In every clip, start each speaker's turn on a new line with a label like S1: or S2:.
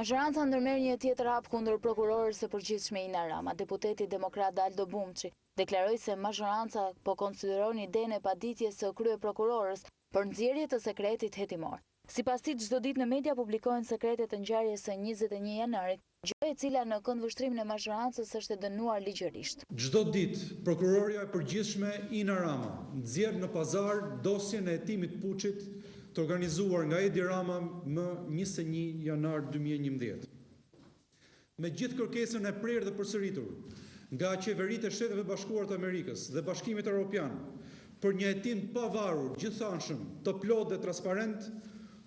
S1: Mazhoranca ndërmerr një tjetër hap kundër prokurorës së përgjithshme Ina Rama. Deputeti demokrat Aldo Bumçi deklaroi se mazhoranca po konsideron idenë e paditjes së kryeprokurorës për nxjerrje të sekretit hetimor. Sipas tij, çdo ditë në media publikohen sekretet të ngjarjes së 21 janarit, gjë e cila në këndvështrimin e mazhorancës është e dënuar ligjërisht.
S2: Çdo ditë prokuroria e përgjithshme Ina Rama nxjerr në pazar dosjen e hetimit Puçit të organizuar nga Edi Rama më 21 janar 2011. Me gjithë kërkesën e prerë dhe përsëritur nga qeveritë e Shteteve Bashkuara të Amerikës dhe Bashkimit Evropian për një hetim të pavarur, gjithanshëm, të plotë dhe transparent,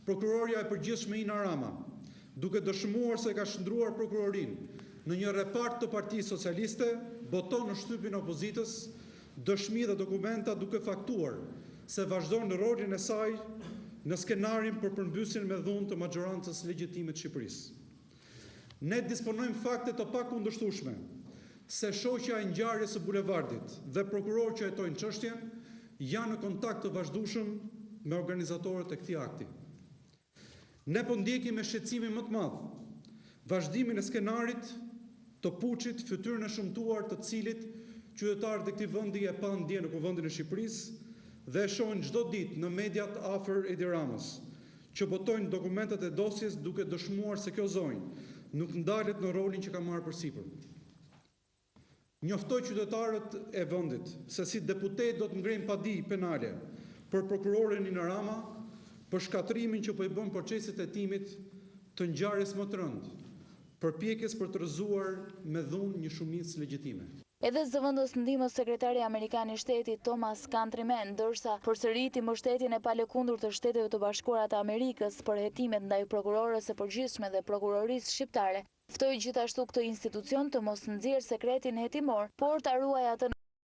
S2: prokuroria e përgjithshme Ina Rama, duke dëshmuar se ka shndruar prokurorinë në një repart të Partisë Socialiste, boton në shtypin e opozitës dëshmi dhe dokumenta duke faktuar se vazhdon në rolin e saj në skenarin për përmbysjen me dhunë të mazhorancës legjitime të Shqipërisë. Ne disponojmë fakte të pakundërshtueshme se shoqja e ngjarjes së bulevardit dhe prokurorë që hetojnë çështjen janë në kontakt të vazhdueshëm me organizatorët e këtij akti. Ne po ndjekim me shqetësimin më të madh vazhdimin e skenarit të Puçit, fytyrën e shëmtuar të cilit qytetarët e këtij vendi e pan dje në Kuvendin e Shqipërisë dhe e shohin çdo ditë në mediat afër Edi Ramës, që botojnë dokumentat e dosjes duke dëshmuar se kjo zonjë nuk ndalet në rolin që ka marrë përsipër. Njoftoj qytetarët e vendit se si deputet do të ngrenë padi penale për prokuroren Ina Rama për shkatrimin që po i bën procesit e hetimit të ngjarjes më të rëndë, përpjekjes për të rrëzuar me dhunë një shumicë legjitime.
S1: Edhe zëvendës ndihmës sekretari amerikan i shtetit Thomas Countryman, ndërsa përsëriti mbështetjen e palëkundur të Shteteve të Bashkuara të Amerikës për hetimet ndaj prokurorës së përgjithshme dhe prokurorisë shqiptare, ftoi gjithashtu këtë institucion të mos nxjerrë sekretin hetimor, por ta ruajë atë